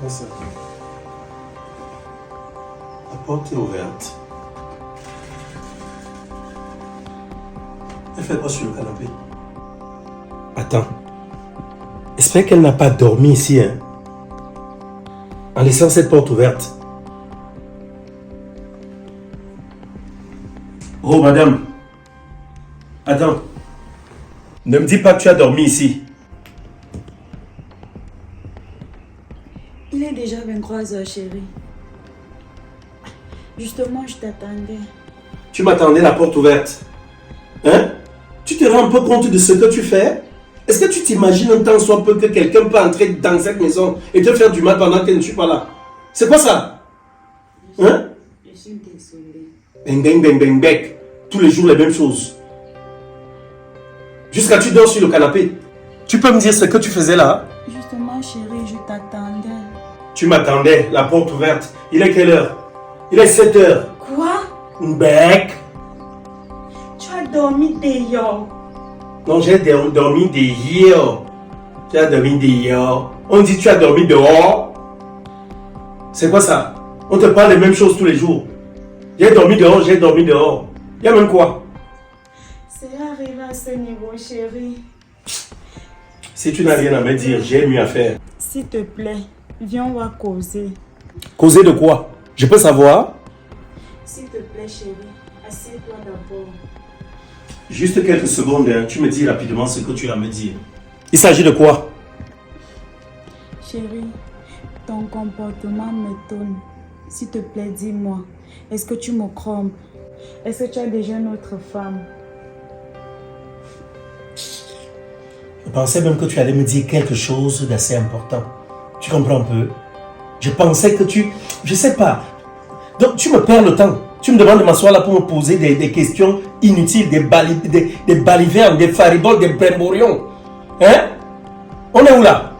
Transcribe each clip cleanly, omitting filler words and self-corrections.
Comment ça? La porte est ouverte. Elle fait quoi sur le canapé? Attends. J'espère qu'elle n'a pas dormi ici, hein? En laissant cette porte ouverte. Oh, madame. Attends. Ne me dis pas que tu as dormi ici. Il est déjà 23h, chérie. Justement, je t'attendais. Tu m'attendais la porte ouverte. Hein? Tu te rends un peu compte de ce que tu fais? Est-ce que tu t'imagines un temps soit peu que quelqu'un peut entrer dans cette maison et te faire du mal pendant que je ne suis pas là? C'est quoi ça? Hein? Je suis désolée. Bang, bang, bang, bang, bang. Tous les jours les mêmes choses. Jusqu'à tu dors sur le canapé. Tu peux me dire ce que tu faisais là? Justement, chérie, je t'attendais. Tu m'attendais, la porte ouverte. Il est quelle heure? Il est 7 heures. Quoi? Bec. Tu as dormi dehors. Non, j'ai dormi dehors. Tu as dormi dehors. On dit tu as dormi dehors. C'est quoi ça? On te parle les mêmes choses tous les jours. J'ai dormi dehors, j'ai dormi dehors. Il y a même quoi? C'est arrivé à ce niveau, chérie. Si tu n'as rien à me dire, j'ai mieux à faire. S'il te plaît, viens, on va causer. Causer de quoi? Je peux savoir? S'il te plaît, chérie, assieds-toi d'abord. Juste quelques secondes, hein. Tu me dis rapidement ce que tu as à me dire. Il s'agit de quoi? Chérie, ton comportement m'étonne. S'il te plaît, dis-moi, est-ce que tu me trompes? Est-ce que tu as déjà une autre femme? Je pensais même que tu allais me dire quelque chose d'assez important. Tu comprends un peu? Je pensais que tu... Je sais pas. Donc tu me perds le temps. Tu me demandes de m'asseoir là pour me poser des questions inutiles, des balivernes, des fariboles, des brimborions. Hein? On est où là?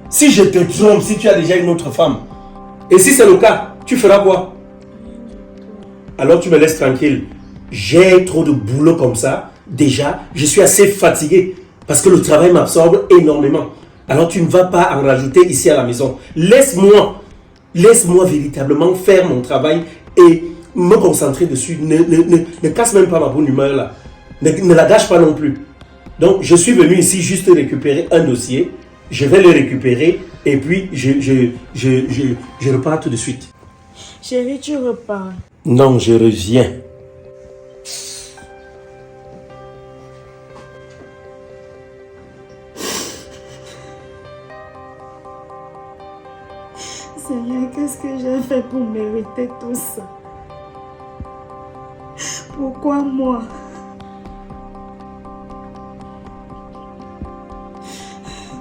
Si je te trompe, si tu as déjà une autre femme, et si c'est le cas, tu feras quoi? Alors tu me laisses tranquille. J'ai trop de boulot comme ça. Déjà, je suis assez fatigué parce que le travail m'absorbe énormément. Alors tu ne vas pas en rajouter ici à la maison. Laisse-moi véritablement faire mon travail et me concentrer dessus. Ne casse même pas ma bonne humeur là. Ne la gâche pas non plus. Donc je suis venu ici juste récupérer un dossier. Je vais le récupérer et puis je repars tout de suite. Chérie, tu repars. Non, je reviens. Seigneur, qu'est-ce que j'ai fait pour mériter tout ça? Pourquoi moi?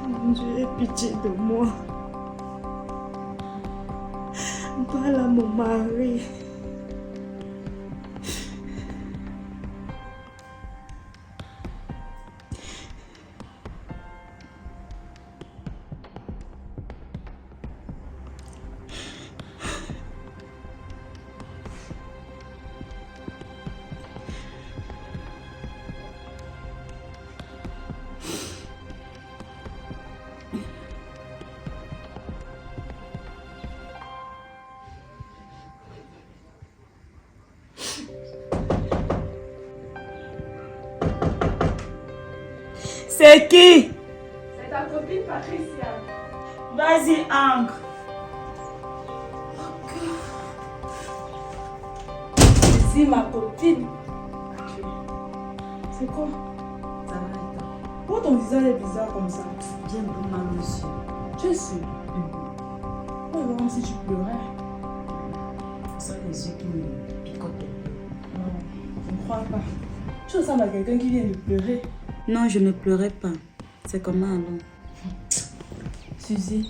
Mon Dieu, aie pitié de moi. Parle à mon mari. C'est qui? C'est ta copine Patricia. Vas-y, entre. C'est ma copine. C'est quoi? Ça va être. Pourquoi ton visage est bizarre comme ça? J'ai un peu mal aux yeux. Tu es sûre? Oh, vraiment si tu pleurais. Ce sont les yeux qui me picotent. Non, je ne crois pas. Tu ressembles à quelqu'un qui vient de pleurer. Non, je ne pleurais pas. C'est comment alors? Suzy,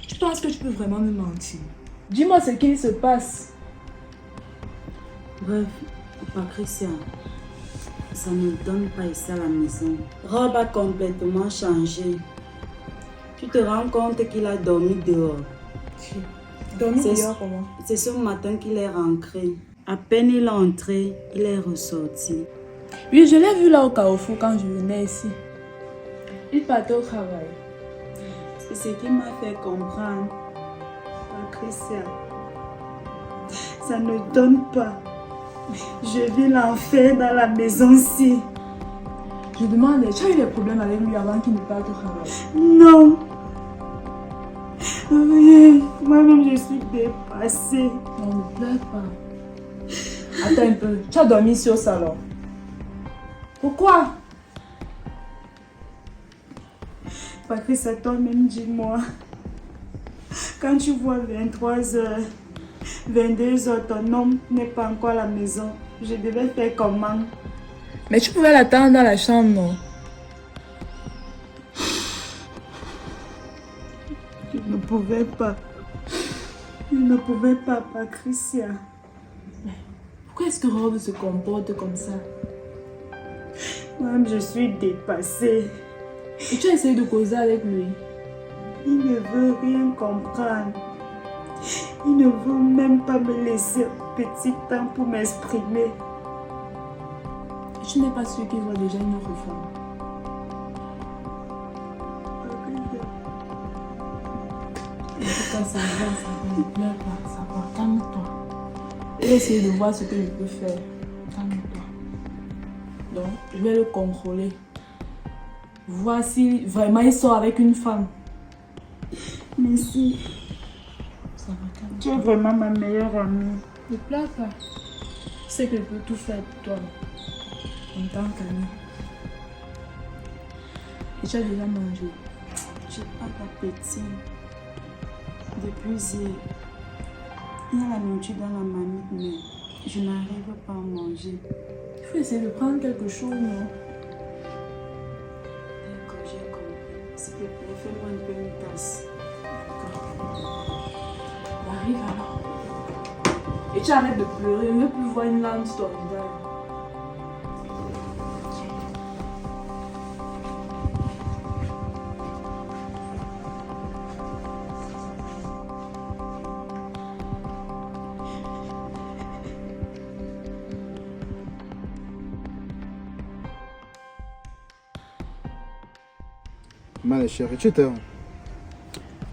tu penses que tu peux vraiment me mentir? Dis-moi ce qu'il se passe. Bref, Patricia, ça ne donne pas ici à la maison. Rob a complètement changé. Tu te rends compte qu'il a dormi dehors. Dormi C'est- dehors comment? C'est ce matin qu'il est rentré. À peine il est entré, il est ressorti. Oui, je l'ai vu là au Carrefour quand je venais ici. Il partait au travail. C'est ce qui m'a fait comprendre Patricia, ça ne donne pas. Je vis l'enfer dans la maison-ci. Je demande, tu as eu des problèmes avec lui avant qu'il ne parte au travail? Non. Rien. Moi-même, je suis dépassée. Non, ne pleure pas. Attends un peu. Tu as dormi ici au salon. Pourquoi? Patricia, toi-même, dis-moi. Quand tu vois 23h, 22h, ton homme n'est pas encore à la maison. Je devais faire comment? Mais tu pouvais l'attendre dans la chambre, non? Je ne pouvais pas. Je ne pouvais pas, Patricia. Pourquoi est-ce que Rob se comporte comme ça? Moi-même, je suis dépassée. Et tu as essayé de causer avec lui? Il ne veut rien comprendre. Il ne veut même pas me laisser un petit temps pour m'exprimer. Et tu n'es pas sûr qu'il voit déjà une autre femme? En tout cas, ça va, ne pleure pas, ça va, calme-toi. Je vais essayer de voir ce que je peux faire. Calme-toi. Donc, je vais le contrôler. Voir si vraiment il sort avec une femme. Merci. Ça va, calme-toi. Tu es vraiment ma meilleure amie. Ne pleure pas. Je sais que je peux tout faire pour toi. En tant qu'amie. Et tu as déjà mangé? Je n'ai pas d'appétit. Depuis hier, il y a la nourriture dans la marmite, mais je n'arrive pas à manger. Il faut essayer de prendre quelque chose, non? D'accord, j'ai compris. S'il te plaît, fais-moi un peu une tasse. Arrive alors. Et tu arrêtes de pleurer, je ne veux plus voir une larme sur ton visage. Mal chérie, tu étais où?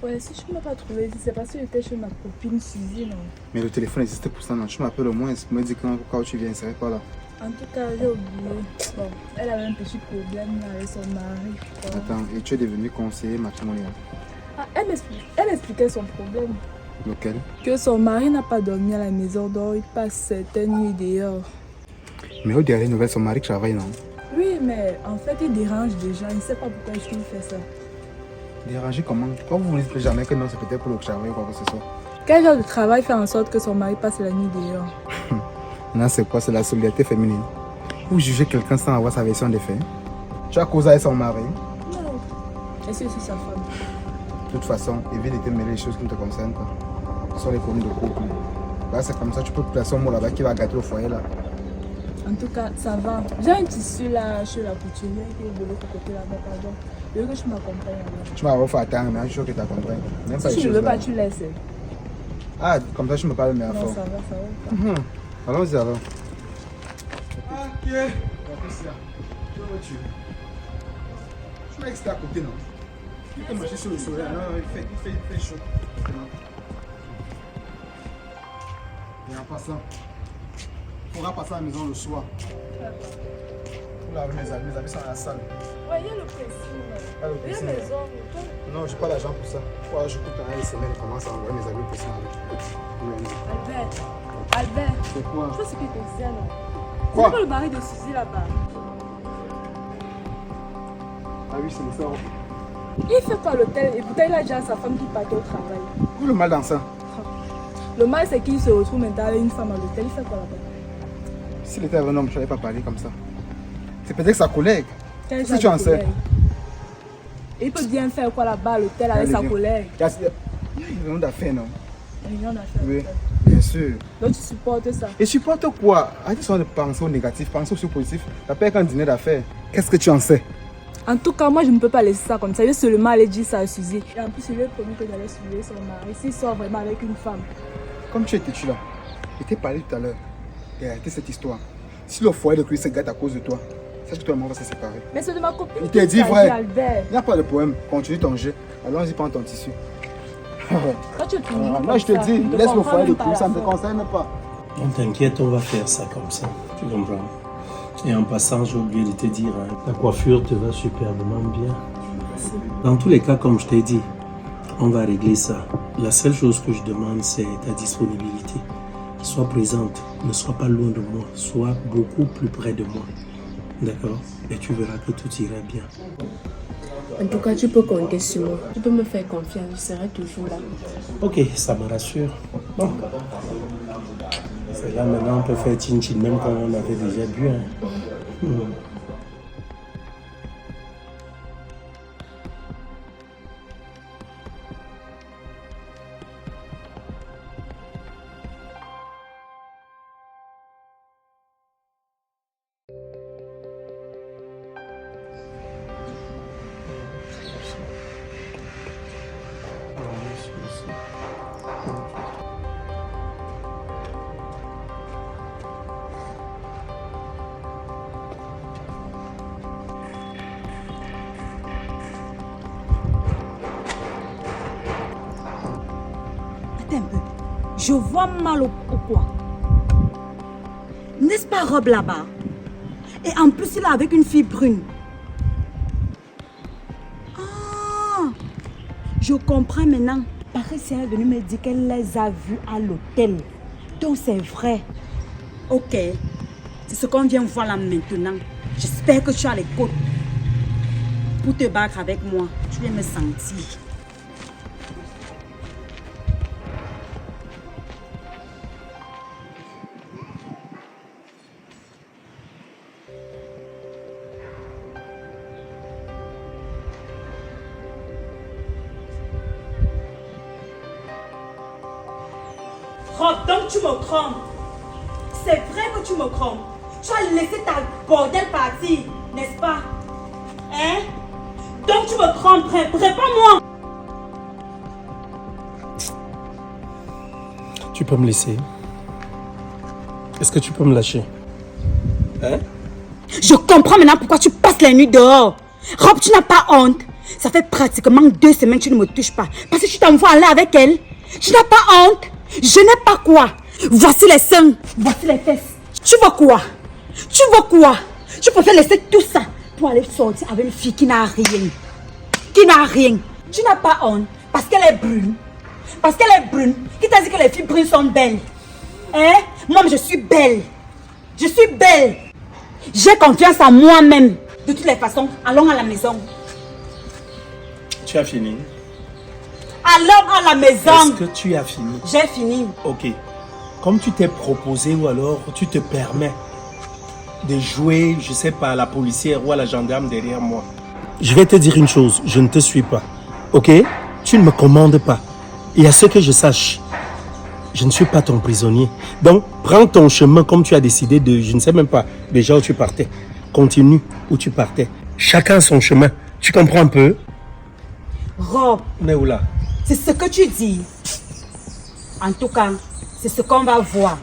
Ouais, si je ne m'as pas trouvé ici, c'est parce que j'étais chez ma copine Suzy, non? Mais le téléphone existait pour ça, non? Tu m'appelles au moins, me dis quand tu viens, il serait pas là. En tout cas, j'ai oublié. Bon, elle avait un petit problème là, avec son mari. Quoi. Attends, et tu es devenu conseiller matrimonial? Ah, elle expliquait son problème. Lequel? Que son mari n'a pas dormi à la maison, donc il passe certaines nuits dehors. Mais au dernier nouvelle, son mari travaille, non? Oui, mais en fait, il dérange déjà. Il ne sait pas pourquoi est-ce qu'il fait ça. Déranger comment? Quand vous ne dites jamais que non, c'est peut-être pour le travail ou quoi que ce soit. Quel genre de travail fait en sorte que son mari passe la nuit dehors? Non, c'est quoi? C'est la solidarité féminine. Vous jugez quelqu'un sans avoir sa version des faits. Tu as causé avec son mari. Non. Est-ce que c'est sa femme? De toute façon, évite de te mêler les choses qui ne te concernent pas. Ce sont les problèmes de couple. Là, c'est comme ça, tu peux placer un mot là-bas qui va gâter le foyer là. En tout cas, ça va. J'ai un tissu là chez la couturière qui est de l'autre côté là-bas, pardon. Je veux que tu m'accompagnes là. Tu m'as fait attendre, mais je suis sûr que tu as compris. Même pas Si les tu ne choses veux pas, là. tu laisses. Ah, comme ça, je me parle, mais à Non, fort. ça va. Allons-y alors. Ok. Patricia, que veux-tu? Tu m'as dit que c'était à côté, non? Tu peux marcher sur le soleil. Non, il fait chaud. Et en passant, il faudra passer à la maison le soir. Pour laver mes habits. Mes habits sont à la salle. Ouais, il y a le pressing. Ah, le Il y a pressing. maison. Non, j'ai pas l'argent pour ça. Faut je coupe pendant les semaines et commence à envoyer mes habits pour ça. Albert, C'est quoi? tu vois ce que je te disais là? Quoi? C'est pas le mari de Suzy là-bas. Ah oui, c'est le ça. Il fait quoi à l'hôtel? Et pourtant il a déjà sa femme qui partait au travail. Où le mal dans ça? Le mal c'est qu'il se retrouve maintenant avec une femme à l'hôtel. Il fait quoi là-bas? S'il était avec un homme, je n'allais pas parler comme ça. C'est peut-être sa collègue. Quel Si tu en sais. collègue? Et il peut bien faire quoi là-bas à l'hôtel avec sa collègue? Il y a une raison d'affaires, non? Rien à faire. Oui, bien sûr. Donc tu supportes ça? Et supporte quoi? Arrête de penser au négatif, pense aussi au positif. La paix est qu'un dîner d'affaires. Qu'est-ce que tu en sais? En tout cas, moi je ne peux pas laisser ça comme ça. Je vais seulement aller dire ça à Suzy. Et en plus, je lui ai promis que j'allais suivre son mari s'il sort vraiment avec une femme. Comme tu étais là, je t'ai parlé tout à l'heure. Et arrêtez cette histoire. Si le foyer de Chris se gâte à cause de toi, sache que toi et moi on va se séparer. Mais c'est de ma copine. Il t'a dit qu'il s'agit, vrai. Albert. Il n'y a pas de problème. Continue ton jeu. Allons-y, prends ton tissu. Toi, tu es toujours Moi, comme je te ça. dis, Ne laisse le comprends foyer de même pas coups, ça ne te l'affaire. concerne pas. Non, t'inquiète, on va faire ça comme ça. Tu comprends? Et en passant, j'ai oublié de te dire, hein, ta coiffure te va superbement bien. Dans tous les cas, comme je t'ai dit, on va régler ça. La seule chose que je demande, c'est ta disponibilité. Sois présente, ne sois pas loin de moi, sois beaucoup plus près de moi. D'accord? Et tu verras que tout ira bien. En tout cas, tu peux compter sur moi. Tu peux me faire confiance, je serai toujours là. Ok, ça me rassure. Bon. C'est là maintenant, on peut faire chin-chin même quand on avait déjà bu. Hein. Attends un peu. Je vois mal au quoi. N'est-ce pas Rob là-bas? Et en plus, il est avec une fille brune. Ah, je comprends maintenant. Patricia est venue me dire qu'elle les a vus à l'hôtel. Donc c'est vrai. Ok. C'est ce qu'on vient voir là maintenant. J'espère que tu as les côtes pour te battre avec moi. Tu viens me sentir. Rob, donc tu me trompes. C'est vrai que tu me trompes. Tu as laissé ta bordel partir, n'est-ce pas? Hein? Donc tu me trompes, réponds-moi. Tu peux me laisser? Est-ce que tu peux me lâcher? Hein? Je comprends maintenant pourquoi tu passes la nuit dehors. Rob, tu n'as pas honte. Ça fait pratiquement 2 semaines que tu ne me touches pas. Parce que tu t'envoies aller avec elle. Tu n'as pas honte. Je n'ai pas quoi. Voici les seins. Voici les fesses. Tu veux quoi? Tu veux quoi? Tu préfères laisser tout ça pour aller sortir avec une fille qui n'a rien. Qui n'a rien. Tu n'as pas honte parce qu'elle est brune. Parce qu'elle est brune. Qui t'a dit que les filles brunes sont belles? Hein? Moi, je suis belle. Je suis belle. J'ai confiance en moi-même. De toutes les façons, allons à la maison. Tu as fini? Allons à la maison. Est-ce que tu as fini? J'ai fini. Ok. Comme tu t'es proposé ou alors tu te permets de jouer, je sais pas, à la policière ou à la gendarme derrière moi. Je vais te dire une chose, je ne te suis pas. Ok? Tu ne me commandes pas. Et à ce que je sache, je ne suis pas ton prisonnier. Donc, prends ton chemin comme tu as décidé de, je ne sais même pas déjà où tu partais. Continue où tu partais. Chacun son chemin. Tu comprends un peu? Rob, On est où là? c'est ce que tu dis. En tout cas, c'est ce qu'on va voir.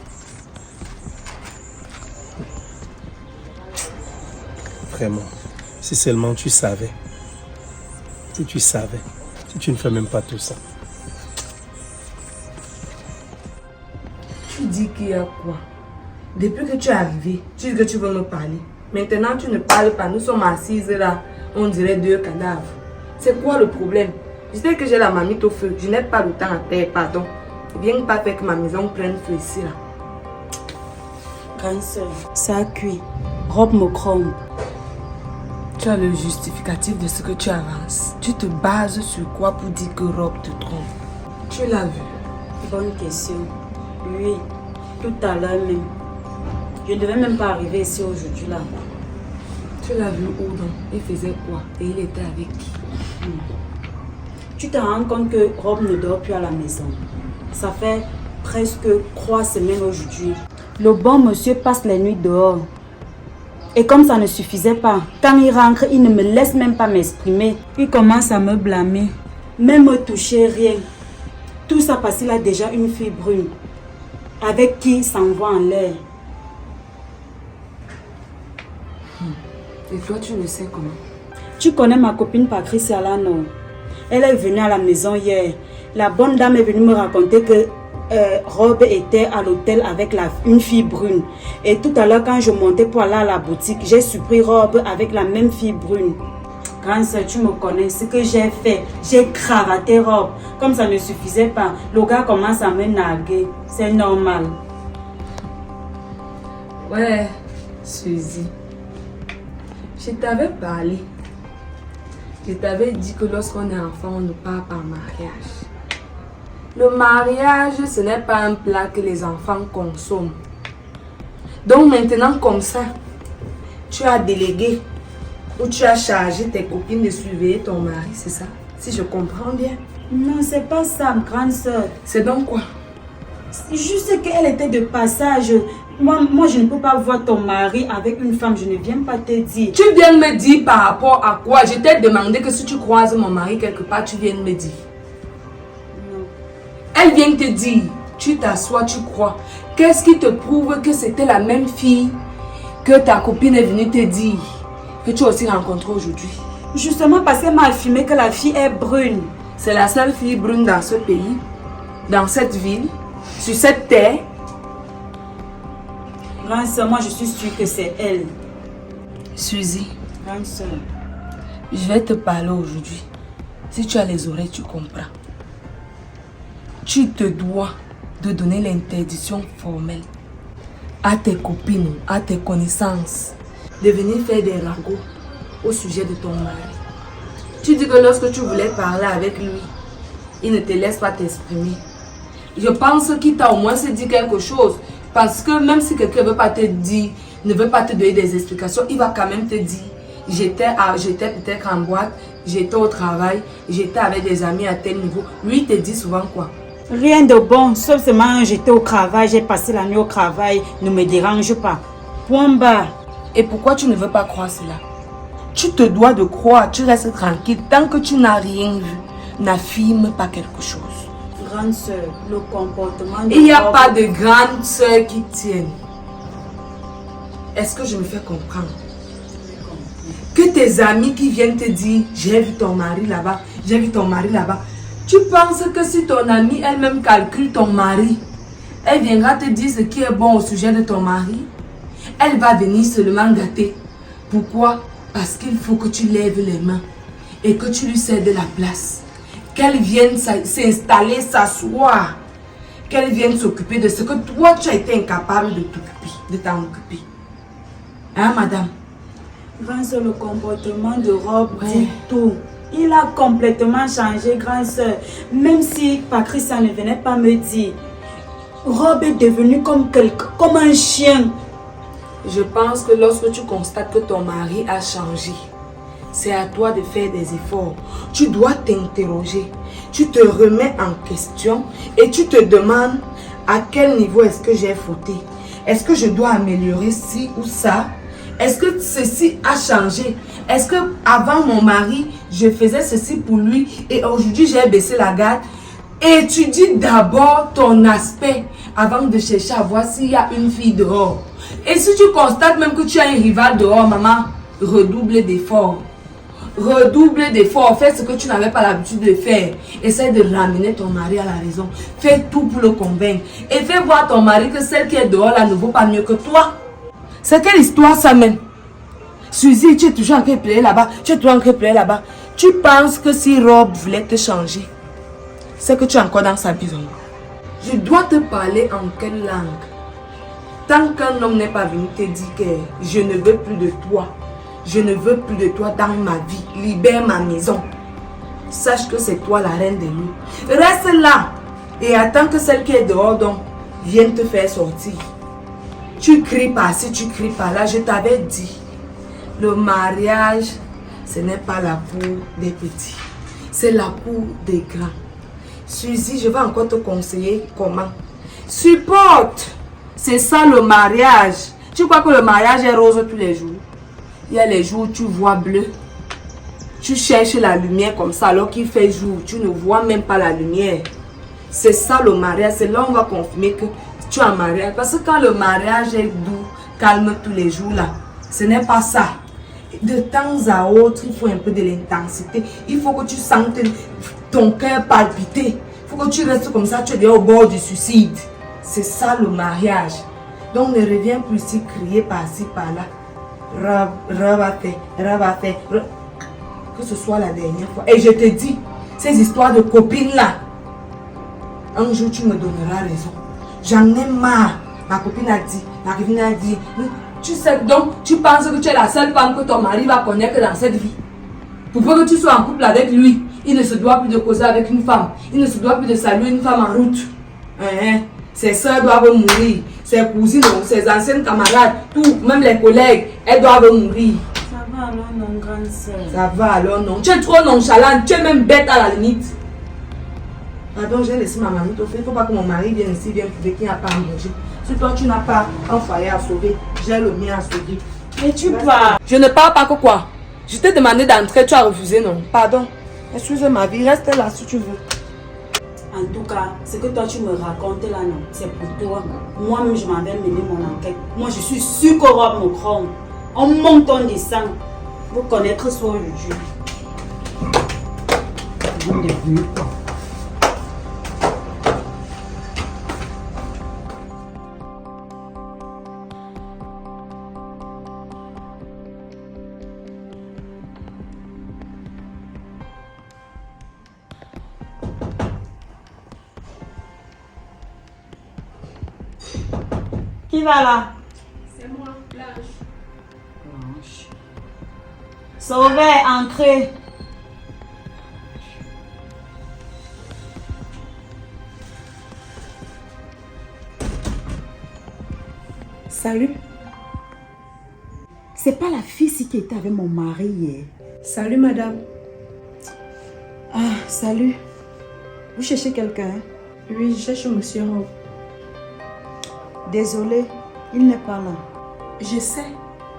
Vraiment. Si seulement tu savais. Si tu savais. Si tu ne fais même pas tout ça. Tu dis qu'il y a quoi? Depuis que tu es arrivé, tu dis que tu veux me parler. Maintenant, tu ne parles pas. Nous sommes assises là. On dirait 2 cadavres. C'est quoi le problème? Je sais que j'ai la mamie au feu. Je n'ai pas le temps à terre, pardon. Viens pas faire que ma maison prenne feu ici là. Grande sœur, ça a cuit. Rob me trompe. Tu as le justificatif de ce que tu avances. Tu te bases sur quoi pour dire que Rob te trompe? Tu l'as vu? Bonne question. Oui, tout à l'heure même. Je ne devais même pas arriver ici aujourd'hui là. Tu l'as vu où donc? Il faisait quoi? Et il était avec qui? Tu te rends compte que Rob ne dort plus à la maison. Ça fait presque 3 semaines aujourd'hui. Le bon monsieur passe les nuits dehors. Et comme ça ne suffisait pas, quand il rentre, il ne me laisse même pas m'exprimer. Il commence à me blâmer. Même me toucher, rien. Tout ça parce qu'il a déjà une fille brune. Avec qui il s'envoie en l'air. Et toi, tu le sais comment? Tu connais ma copine Patricia là, non? Elle est venue à la maison hier. La bonne dame est venue me raconter que Rob était à l'hôtel avec une fille brune. Et tout à l'heure, quand je montais pour aller à la boutique, j'ai surpris Rob avec la même fille brune. Grande soeur, tu me connais, ce que j'ai fait, j'ai cravaté Rob. Comme ça ne suffisait pas, le gars commence à me narguer. C'est normal. Ouais, Suzy. Je t'avais parlé. Je t'avais dit que lorsqu'on est enfant, on ne part pas en mariage. Le mariage, ce n'est pas un plat que les enfants consomment. Donc maintenant, comme ça, tu as délégué ou tu as chargé tes copines de surveiller ton mari, c'est ça? Si je comprends bien. Non, c'est pas ça, grande soeur. C'est donc quoi? Juste qu'elle était de passage. Moi, je ne peux pas voir ton mari avec une femme, je ne viens pas te dire. Tu viens me dire par rapport à quoi? Je t'ai demandé que si tu croises mon mari quelque part, tu viens me dire. Non. Elle vient te dire, tu t'assois, tu crois. Qu'est-ce qui te prouve que c'était la même fille que ta copine est venue te dire que tu as aussi rencontré aujourd'hui? Justement parce qu'elle m'a affirmé que la fille est brune. C'est la seule fille brune dans ce pays, dans cette ville, sur cette terre. Grande soeur, moi je suis sûre que c'est elle. Suzy, Grande soeur. je vais te parler aujourd'hui. Si tu as les oreilles, tu comprends. Tu te dois de donner l'interdiction formelle à tes copines, à tes connaissances, de venir faire des ragots au sujet de ton mari. Tu dis que lorsque tu voulais parler avec lui, il ne te laisse pas t'exprimer. Je pense qu'il t'a au moins dit quelque chose. Parce que même si quelqu'un ne veut pas te dire, ne veut pas te donner des explications, il va quand même te dire. J'étais peut-être en boîte, j'étais au travail, j'étais avec des amis à tel niveau. Lui, il te dit souvent quoi? Rien de bon, sauf seulement j'étais au travail, j'ai passé la nuit au travail, ne me dérange pas. Point barre. Et pourquoi tu ne veux pas croire cela? Tu te dois de croire, tu restes tranquille. Tant que tu n'as rien vu, n'affirme pas quelque chose. Grande soeur, le comportement de Il n'y a Rob- pas de grande soeur qui tienne. Est-ce que je me fais comprendre? Que tes amis qui viennent te dire, j'ai vu ton mari là-bas, j'ai vu ton mari là-bas. Tu penses que si ton amie elle-même calcule ton mari, elle viendra te dire ce qui est bon au sujet de ton mari? Elle va venir seulement gâter. Pourquoi? Parce qu'il faut que tu lèves les mains et que tu lui cèdes la place. Qu'elle vienne s'installer, s'asseoir. Qu'elle vienne s'occuper de ce que toi, tu as été incapable de t'en occuper. Hein, madame? Grande soeur, le comportement de Rob Ouais. dit tout. Il a complètement changé, grande soeur. Même si Patricia ne venait pas me dire, Rob est devenu comme un chien. Je pense que lorsque tu constates que ton mari a changé, c'est à toi de faire des efforts. Tu dois t'interroger. Tu te remets en question et tu te demandes à quel niveau est-ce que j'ai fauté. Est-ce que je dois améliorer ci ou ça? Est-ce que ceci a changé? Est-ce que avant mon mari, je faisais ceci pour lui et aujourd'hui j'ai baissé la garde? Étudie d'abord ton aspect avant de chercher à voir s'il y a une fille dehors. Et si tu constates même que tu as un rival dehors, maman, redouble d'efforts. Redouble d'efforts. Fais ce que tu n'avais pas l'habitude de faire. Essaie de ramener ton mari à la raison. Fais tout pour le convaincre. Et fais voir ton mari que celle qui est dehors là ne vaut pas mieux que toi. C'est quelle histoire ça même? Suzy, tu es toujours en train de pleurer là-bas. Tu es toujours en train de pleurer là-bas. Tu penses que si Rob voulait te changer, c'est que tu es encore dans sa prison. Je dois te parler en quelle langue? Tant qu'un homme n'est pas venu te dire que je ne veux plus de toi, je ne veux plus de toi dans ma vie, libère ma maison. Sache que c'est toi la reine des loups. Reste là et attends que celle qui est dehors donc vienne te faire sortir. Tu cries par-ci, tu cries par-là. Je t'avais dit, le mariage, ce n'est pas la cour des petits, c'est la cour des grands. Suzy, je vais encore te conseiller comment. Supporte. C'est ça le mariage. Tu crois que le mariage est rose tous les jours? Il y a les jours où tu vois bleu. Tu cherches la lumière comme ça alors qu'il fait jour. Tu ne vois même pas la lumière. C'est ça le mariage. C'est là où on va confirmer que tu es en mariage. Parce que quand le mariage est doux, calme tous les jours là, ce n'est pas ça. De temps à autre, il faut un peu de l'intensité. Il faut que tu sentes ton cœur palpiter. Faut que tu restes comme ça, tu es déjà au bord du suicide. C'est ça le mariage. Donc ne reviens plus ici crier par-ci, par-là. Rabaté. Que ce soit la dernière fois. Et je te dis, ces histoires de copines là, un jour tu me donneras raison. J'en ai marre. Ma copine a dit, ma copine a dit. Tu sais donc, tu penses que tu es la seule femme que ton mari va connaître dans cette vie. Pour peu que tu sois en couple avec lui, il ne se doit plus de causer avec une femme. Il ne se doit plus de saluer une femme en route. Ses soeurs doivent mourir. Ses cousines, ses anciennes camarades, tout, même les collègues, elles doivent mourir. Ça va alors non, grande soeur. Ça va alors non. Tu es trop nonchalante, tu es même bête à la limite. Pardon, j'ai laissé ma mamie t'offrir. Il ne faut pas que mon mari vienne ici, vienne trouver qu'il n'y a pas à manger. Si toi tu n'as pas un foyer à sauver, j'ai le mien à sauver. Mais tu pars. Je ne pars pas que quoi? Je t'ai demandé d'entrer, tu as refusé, non? Pardon. Excuse ma vie, reste là si tu veux. En tout cas, ce que toi tu me racontes là, non, c'est pour toi. Moi-même, je m'en vais mener mon enquête. Moi, je suis sûre qu'on robe mon chrome. On monte, on descend. Vous connaître soit aujourd'hui. Vous devenez quoi? Qui va là? C'est moi, Blanche. Sauvez, entrez. Salut. C'est pas la fille qui était avec mon mari hier. Salut madame. Ah, salut. Vous cherchez quelqu'un? Oui, je cherche monsieur Rob. Désolée, il n'est pas là. Je sais.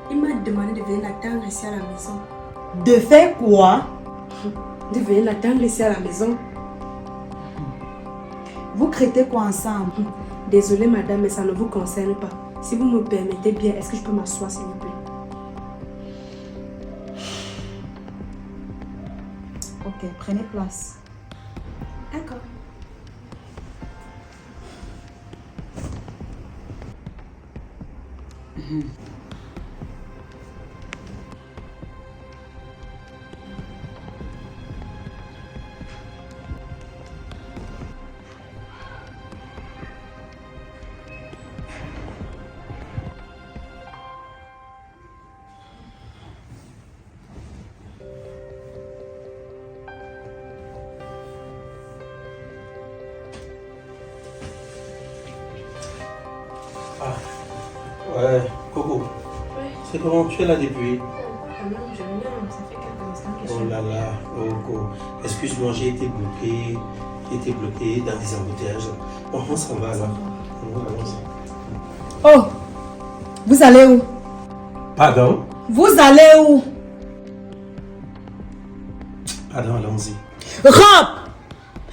Il m'a demandé de venir l'attendre ici à la maison. De faire quoi? De venir l'attendre ici à la maison. Vous créez quoi ensemble? Désolée madame, mais ça ne vous concerne pas. Si vous me permettez bien, est-ce que je peux m'asseoir s'il vous plaît? Ok, prenez place. D'accord. Ouais, Coco. Oui. C'est comment tu es là depuis? Je viens, ça fait quelques instants que je Oh suis là là, Coco. Excuse-moi, j'ai été bloqué. J'ai été bloqué dans les embouteillages. Bon, on s'en va là. Allons-y. Oh! Vous allez où? Pardon? Vous allez où? Pardon, allons-y. Rob!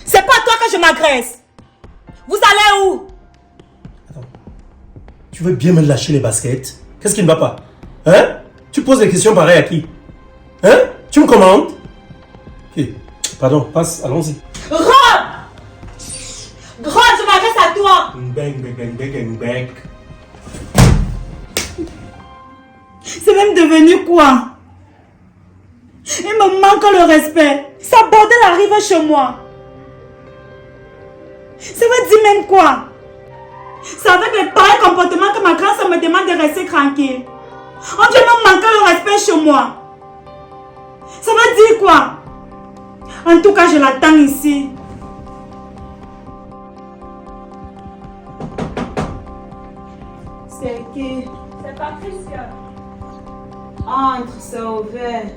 C'est pas toi que je m'agresse! Vous allez où? Attends. Tu veux bien me lâcher les baskets? Qu'est-ce qui ne va pas? Hein? Tu poses des questions pareilles à qui? Hein? Tu me commandes? Ok. Pardon, passe, allons-y. Rob! Rob, je m'adresse à toi! Bang, bang, bang, bang, bang. C'est même devenu quoi? Il me manque le respect. Ça bordel arrive chez moi. Ça veut dire même quoi? C'est avec les pareils comportements que ma grand-sœur me demande de rester tranquille. On dit me manquer le respect chez moi. Ça veut dire quoi? En tout cas, je l'attends ici. C'est qui? C'est Patricia. Entre, c'est ouvert.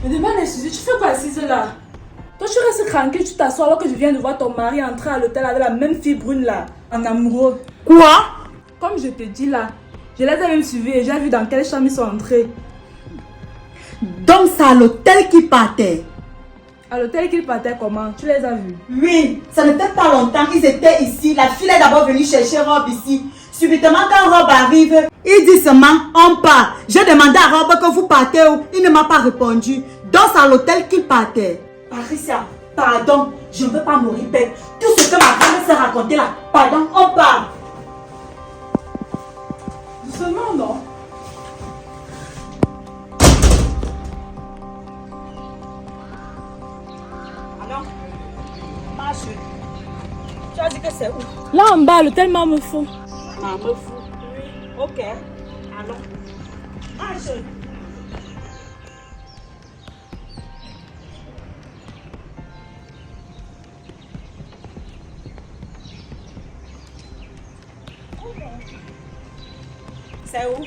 Mais demande excusez, tu fais quoi assise là? Toi tu restes tranquille, tu t'assois alors que je viens de voir ton mari entrer à l'hôtel avec la même fille brune là, en amoureux. Quoi? Comme je te dis là, je les ai même suivis et j'ai vu dans quelle chambre ils sont entrés. Donc c'est à l'hôtel qui partait. À l'hôtel qu'ils partaient comment? Tu les as vus? Oui, ça ne fait pas longtemps qu'ils étaient ici. La fille est d'abord venue chercher Rob ici. Subitement, quand Rob arrive, il dit seulement on part. J'ai demandé à Rob que vous partez où. Il ne m'a pas répondu. Danse à l'hôtel qu'il partait. Patricia, pardon, je ne veux pas me répéter. Tout ce que ma grand-mère s'est raconté là, pardon, on parle. Doucement, non? Alors, marche. Tu as dit que c'est où? Là en bas, l'hôtel me fou. Ah, me fou. Oui. Ok. Allons. Marche. C'est où?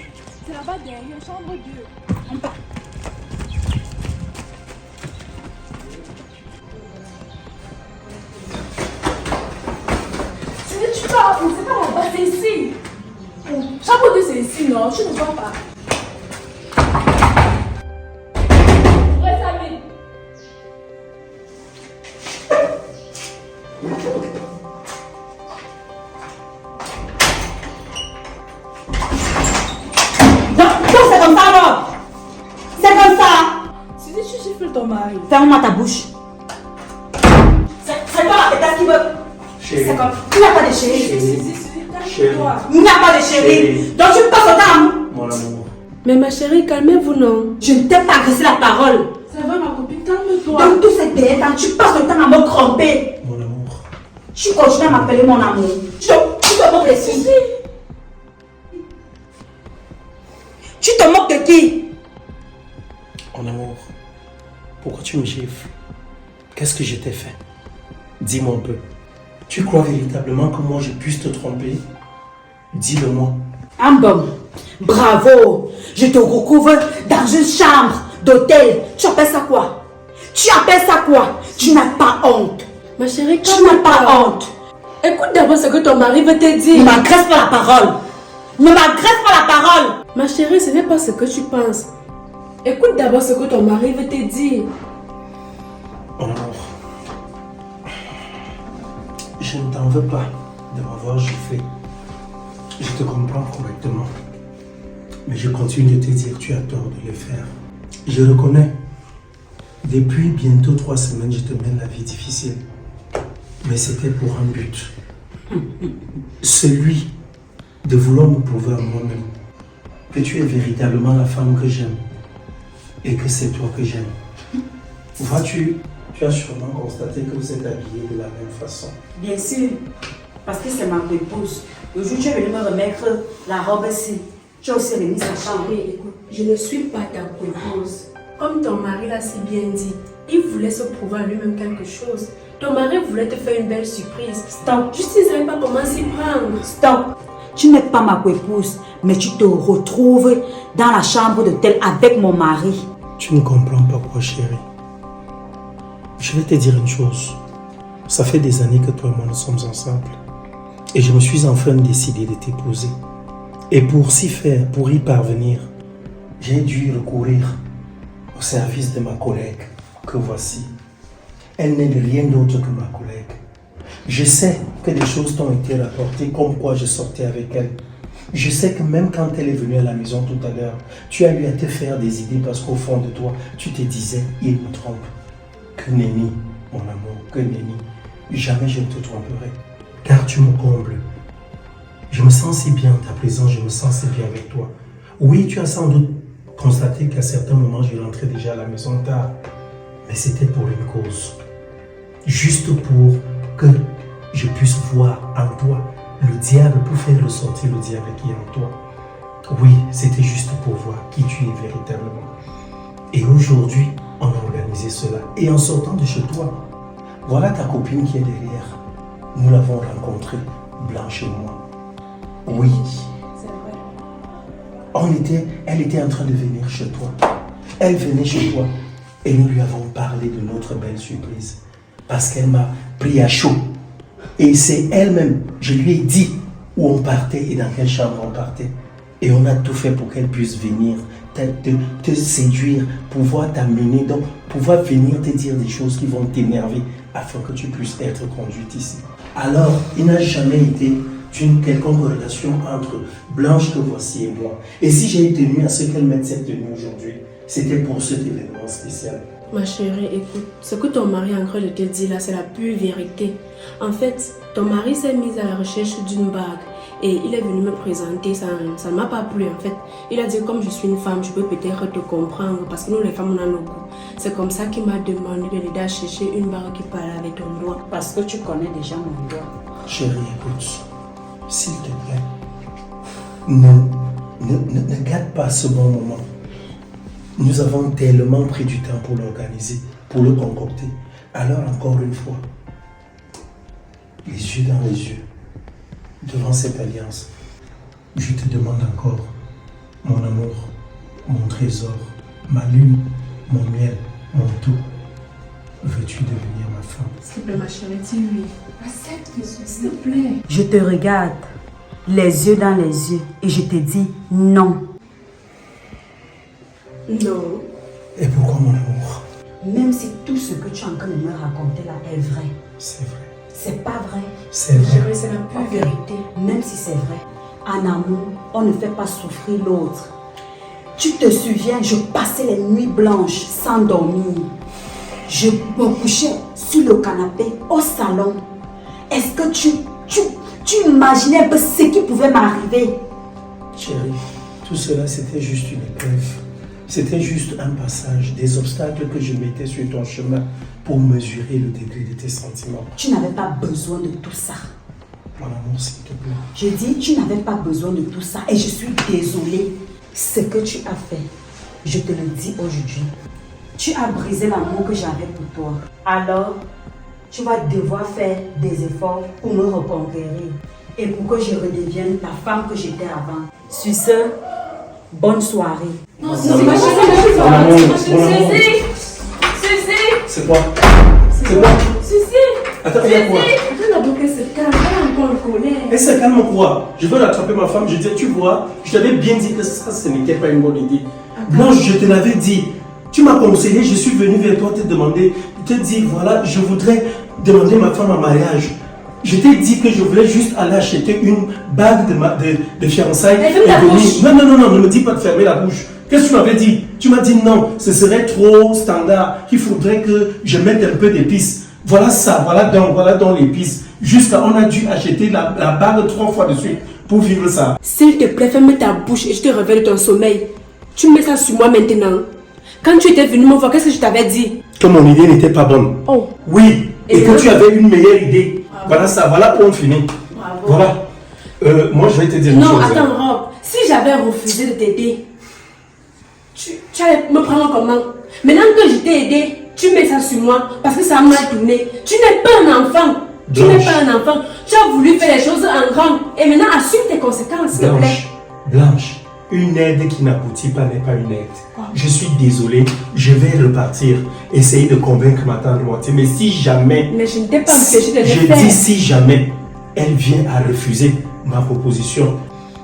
C'est là-bas derrière, chambre 2. On part. Tu pars, c'est pas là-bas, c'est ici. Chambre 2, c'est ici, non? Tu ne vois pas. Reste à lui. Donc c'est comme ça alors. C'est comme ça. Si tu gifles ton mari. Ferme-moi ta bouche. C'est toi la pétasse qui veut. Chérie. C'est comme. Il n'y a pas de chérie. Chérie. Il n'y a pas de chérie. Chérie. Donc tu passes au temps. Mon amour. Mais ma chérie, calmez-vous, non? Je ne t'ai pas adressé la parole. C'est vrai, ma copine, calme-toi. Donc tous ces derniers temps, tu passes le temps à me tromper. Mon amour. Tu continues à m'appeler mon amour. Tu te moques de qui? Tu te moques de qui? Mon amour. Pourquoi tu me gifles? Qu'est-ce que je t'ai fait? Dis-moi un peu. Tu crois véritablement que moi je puisse te tromper? Dis-le-moi. Ambom, bravo. Je te recouvre dans une chambre d'hôtel. Tu appelles ça quoi? Tu appelles ça quoi? Tu n'as pas honte. Ma chérie, Tu n'as pas honte. Écoute d'abord ce que ton mari veut te Ne dire. m'agresse pas la parole. Ne m'agresse pas la parole. Ma chérie, ce n'est pas ce que tu penses. Écoute d'abord ce que ton mari veut te dire. Mon amour. Je ne t'en veux pas de m'avoir giflé. Je te comprends correctement. Mais je continue de te dire que tu as tort de le faire. Je reconnais. Depuis bientôt 3 semaines, je te mène la vie difficile. Mais c'était pour un but. Celui de vouloir me prouver à moi-même que tu es véritablement la femme que j'aime. Et que c'est toi que j'aime. Vois-tu, tu as sûrement constaté que vous êtes habillés de la même façon. Bien sûr. Parce que c'est ma épouse. Le jour où tu es venu me remettre la robe-ci, tu as aussi remis sa chambre. Chérie, écoute, je ne suis pas ta épouse. Comme ton mari l'a si bien dit, il voulait se prouver à lui-même quelque chose. Ton mari voulait te faire une belle surprise. Stop. Juste, il ne savait pas comment s'y prendre. Stop. Tu n'es pas ma épouse, mais tu te retrouves dans la chambre d'hôtel avec mon mari. Tu ne comprends pas quoi, chérie. Je vais te dire une chose. Ça fait des années que toi et moi nous sommes ensemble. Et je me suis enfin décidé de t'épouser. Et pour s'y faire, pour y parvenir, j'ai dû recourir au service de ma collègue que voici. Elle n'est de rien d'autre que ma collègue. Je sais que des choses t'ont été rapportées comme quoi je sortais avec elle. Je sais que même quand elle est venue à la maison tout à l'heure, tu as eu à te faire des idées parce qu'au fond de toi, tu te disais, il me trompe. Que nenni, mon amour, que nenni. Jamais je ne te tromperai, car tu me combles. Je me sens si bien en ta présence, je me sens si bien avec toi. Oui, tu as sans doute constaté qu'à certains moments, je rentrais déjà à la maison tard. Mais c'était pour une cause. Juste pour que je puisse voir en toi le diable, pour faire ressortir le diable qui est en toi. Oui, c'était juste pour voir qui tu es véritablement. Et aujourd'hui, on a organisé cela. Et en sortant de chez toi, voilà ta copine qui est derrière. Nous l'avons rencontrée, Blanche et moi. Oui. C'est vrai. Elle était en train de venir chez toi. Elle venait chez toi. Et nous lui avons parlé de notre belle surprise. Parce qu'elle m'a pris à chaud. Et c'est elle-même, je lui ai dit où on partait et dans quelle chambre on partait. Et on a tout fait pour qu'elle puisse venir te séduire, pouvoir t'amener, donc pouvoir venir te dire des choses qui vont t'énerver afin que tu puisses être conduite ici. Alors, il n'a jamais été d'une quelconque relation entre Blanche que voici et moi. Et si j'ai tenu à ce qu'elle mette cette tenue aujourd'hui, C'était pour cet événement spécial. Ma chérie, écoute, ce que ton mari est en train de te dire là, c'est la pure vérité. En fait, ton mari s'est mis à la recherche d'une bague et il est venu me présenter, ça ne m'a pas plu en fait. Il a dit comme je suis une femme, je peux peut-être te comprendre parce que nous les femmes on a nos goûts. C'est comme ça qu'il m'a demandé de l'aider à chercher une bague qui parle avec ton doigt. Parce que tu connais déjà mon doigt. Chérie, écoute, s'il te plaît, ne gâte pas ce bon moment. Nous avons tellement pris du temps pour l'organiser, pour le concocter. Alors encore une fois, les yeux dans les yeux, devant cette alliance, je te demande encore, mon amour, mon trésor, ma lune, mon miel, mon tout. Veux-tu devenir ma femme? S'il te plaît ma chérie, dis-lui. Accepte, s'il te plaît. Je te regarde, les yeux dans les yeux, et je te dis non. Non. Et pourquoi mon amour? Même si tout ce que tu es en train de me raconter là est vrai. C'est vrai. C'est pas vrai. C'est vrai. Chérie, c'est la pure vérité. Même si c'est vrai, en amour, on ne fait pas souffrir l'autre. Tu te souviens, je passais les nuits blanches sans dormir. Je me couchais sur le canapé au salon. Est-ce que tu imaginais un peu ce qui pouvait m'arriver? Chérie, tout cela c'était juste une épreuve. C'était juste un passage, des obstacles que je mettais sur ton chemin pour mesurer le degré de tes sentiments. Tu n'avais pas besoin de tout ça. Mon amour, s'il te plaît. Je dis, tu n'avais pas besoin de tout ça et je suis désolée. Ce que tu as fait, je te le dis aujourd'hui. Tu as brisé l'amour que j'avais pour toi. Alors, tu vas devoir faire des efforts pour me reconquérir et pour que je redevienne la femme que j'étais avant. Sur ce, bonne soirée. Non, c'est ma chérie, c'est quoi? C'est quoi? Attends, il y a quoi? Attends d'abord qu'elle se calme, elle est encore en colère. Elle se calme quoi? Je veux rattraper ma femme, je dis, tu vois, je t'avais bien dit que ça, ce n'était pas une bonne idée. Blanche, je te l'avais dit. Tu m'as conseillé, je suis venu vers toi te demander, te dire, voilà, je voudrais demander ma femme en mariage. Je t'ai dit que je voulais juste aller acheter une bague de fiançailles. Ferme la bouche. Non, ne me dis pas de fermer la bouche. Qu'est-ce que tu m'avais dit? Tu m'as dit non, ce serait trop standard, qu'il faudrait que je mette un peu d'épices. Voilà ça, voilà dans l'épice. Jusqu'à on a dû acheter la bague 3 fois de suite pour vivre ça. S'il te plaît, ferme ta bouche et je te révèle ton sommeil. Tu mets ça sur moi maintenant. Quand tu étais venu me voir, qu'est-ce que je t'avais dit? Que mon idée n'était pas bonne. Oh. Oui, et que donc, tu avais une meilleure idée. Bravo. Voilà ça, voilà où on finit. Bravo. Voilà. Moi je vais te dire une chose. Non, attends, Rob. Si j'avais refusé de t'aider, tu allais me prendre comment? Maintenant que je t'ai aidé, tu mets ça sur moi parce que ça a mal tourné. Tu n'es pas un enfant. Tu n'es pas un enfant. Tu as voulu faire les choses en grand. Et maintenant, assume tes conséquences, s'il te plaît. Blanche, une aide qui n'aboutit pas n'est pas une aide. Je suis désolé, je vais repartir, essayer de convaincre ma tante moitié. Mais si jamais... Mais je ne t'ai pas empêché de le Je faire. dis si jamais elle vient à refuser ma proposition,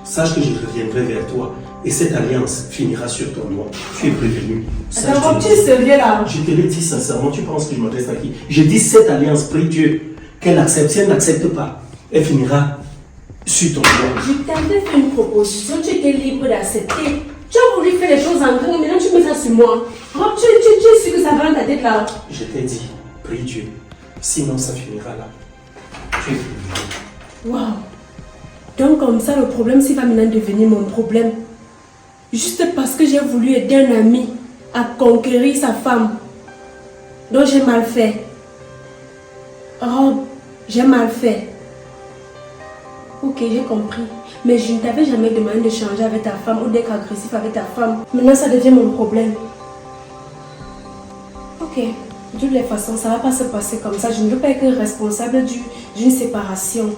sache que je reviendrai vers toi. Et cette alliance finira sur ton doigt. Tu es prévenu. Attends, Rob, tu es sérieux là? Je te le dis sincèrement, tu penses que je m'adresse à qui? Je dis cette alliance, prie Dieu, qu'elle accepte. Si elle n'accepte pas, elle finira sur ton doigt. Je t'avais fait une proposition, tu étais libre d'accepter. Tu as voulu faire les choses en grand, maintenant tu mets ça sur moi. Rob, tu es sûr que ça va dans ta tête là? Je t'ai dit, prie Dieu. Sinon, ça finira là. Tu es prévenu. Waouh! Donc comme ça, le problème, c'est va maintenant devenir mon problème. Juste parce que j'ai voulu aider un ami à conquérir sa femme. Donc j'ai mal fait. Rob, j'ai mal fait. Ok, j'ai compris. Mais je ne t'avais jamais demandé de changer avec ta femme ou d'être agressif avec ta femme. Maintenant, ça devient mon problème. Ok, de toutes les façons, ça ne va pas se passer comme ça. Je ne veux pas être responsable d'une séparation.